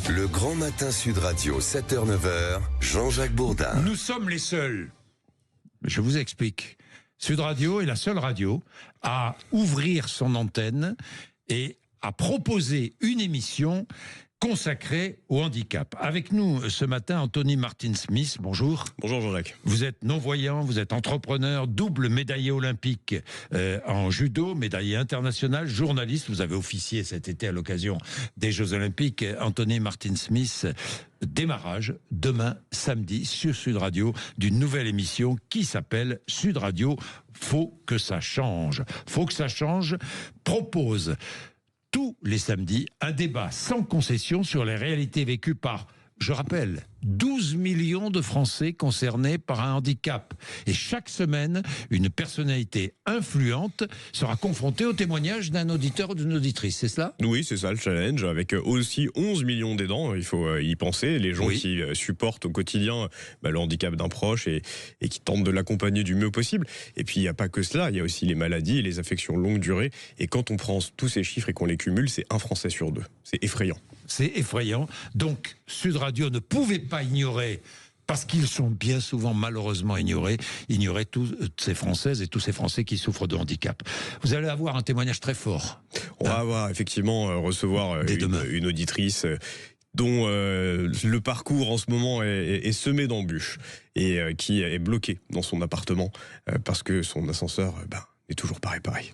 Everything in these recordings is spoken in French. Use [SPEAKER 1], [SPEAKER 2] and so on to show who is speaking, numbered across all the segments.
[SPEAKER 1] Le grand matin Sud Radio, 7h-9h, Jean-Jacques Bourdin.
[SPEAKER 2] Nous sommes les seuls. Je vous explique. Sud Radio est la seule radio à ouvrir son antenne et à proposer une émission consacrée au handicap. Avec nous ce matin, Anthony Martin-Smith. Bonjour.
[SPEAKER 3] Bonjour Jean-Jacques.
[SPEAKER 2] Vous êtes non-voyant, vous êtes entrepreneur, double médaillé olympique en judo, médaillé international, journaliste. Vous avez officié cet été à l'occasion des Jeux Olympiques. Anthony Martin-Smith, démarrage demain samedi sur Sud Radio d'une nouvelle émission qui s'appelle Sud Radio. Faut que ça change. Faut que ça change. Propose tous les samedis un débat sans concession sur les réalités vécues par, je rappelle, 12 millions de Français concernés par un handicap. Et chaque semaine, une personnalité influente sera confrontée au témoignage d'un auditeur ou d'une auditrice. C'est cela ?
[SPEAKER 3] Oui, c'est ça le challenge, avec aussi 11 millions d'aidants, il faut y penser, les gens qui supportent au quotidien le handicap d'un proche et qui tentent de l'accompagner du mieux possible. Et puis il n'y a pas que cela, il y a aussi les maladies et les affections longue durée. Et quand on prend tous ces chiffres et qu'on les cumule, c'est un Français sur deux. C'est effrayant.
[SPEAKER 2] C'est effrayant. Donc Sud Radio ne pouvait pas ignorer, parce qu'ils sont bien souvent malheureusement ignorer toutes ces Françaises et tous ces Français qui souffrent de handicap. Vous allez avoir un témoignage très fort.
[SPEAKER 3] On va avoir effectivement recevoir une auditrice dont le parcours en ce moment est semé d'embûches et qui est bloquée dans son appartement parce que son ascenseur n'est toujours pas réparé.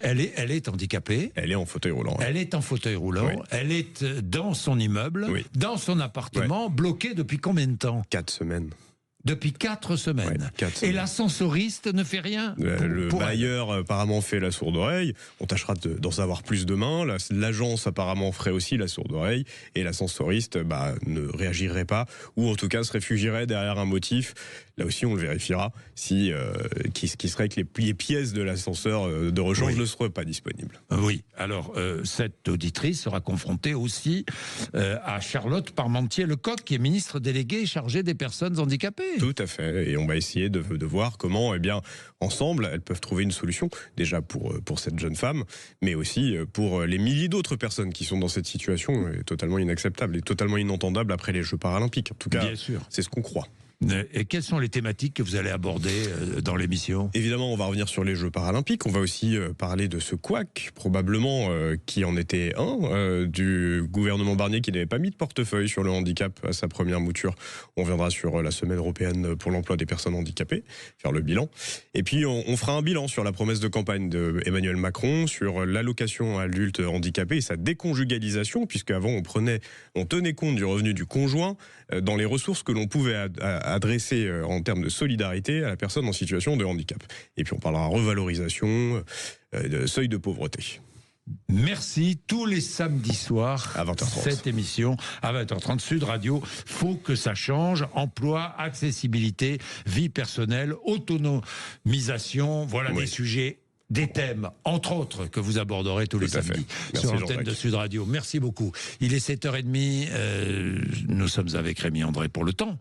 [SPEAKER 2] Elle est handicapée.
[SPEAKER 3] Elle est en fauteuil roulant.
[SPEAKER 2] Elle est en fauteuil roulant. Oui. Elle est dans son immeuble, dans son appartement, bloquée depuis combien de temps ?
[SPEAKER 3] 4 semaines.
[SPEAKER 2] Depuis 4 semaines.
[SPEAKER 3] Ouais, 4 semaines.
[SPEAKER 2] Et l'ascensoriste ne fait rien
[SPEAKER 3] Le bailleur apparemment fait la sourde oreille. On tâchera d'en savoir plus demain. L'agence apparemment ferait aussi la sourde oreille. Et l'ascensoriste ne réagirait pas. Ou en tout cas se réfugierait derrière un motif. Là aussi on le vérifiera. Qui serait que les pièces de l'ascenseur de rechange ne seraient pas disponibles.
[SPEAKER 2] Oui. Alors cette auditrice sera confrontée aussi à Charlotte Parmentier-Lecoq, qui est ministre déléguée chargée des personnes handicapées.
[SPEAKER 3] Tout à fait, et on va essayer de voir comment, ensemble, elles peuvent trouver une solution, déjà pour cette jeune femme, mais aussi pour les milliers d'autres personnes qui sont dans cette situation totalement inacceptable et totalement inentendable après les Jeux Paralympiques. En tout cas, c'est ce qu'on croit.
[SPEAKER 2] Et quelles sont les thématiques que vous allez aborder dans l'émission ?
[SPEAKER 3] Évidemment, on va revenir sur les Jeux Paralympiques. On va aussi parler de ce couac, probablement, qui en était un, du gouvernement Barnier qui n'avait pas mis de portefeuille sur le handicap à sa première mouture. On reviendra sur la semaine européenne pour l'emploi des personnes handicapées, faire le bilan. Et puis, on fera un bilan sur la promesse de campagne d'Emmanuel Macron, sur l'allocation à l'adulte handicapé et sa déconjugalisation, puisqu'avant, on tenait compte du revenu du conjoint dans les ressources que l'on pouvait adressé en termes de solidarité à la personne en situation de handicap. Et puis on parlera revalorisation, de seuil de pauvreté.
[SPEAKER 2] Merci. Tous les samedis soirs,
[SPEAKER 3] à 20h30.
[SPEAKER 2] Cette émission, à 20h30, Sud Radio, faut que ça change. Emploi, accessibilité, vie personnelle, autonomisation, voilà des sujets, des thèmes, entre autres, que vous aborderez tous les samedis sur l'antenne de Sud Radio. Merci beaucoup. Il est 7h30, nous sommes avec Rémi André pour le temps.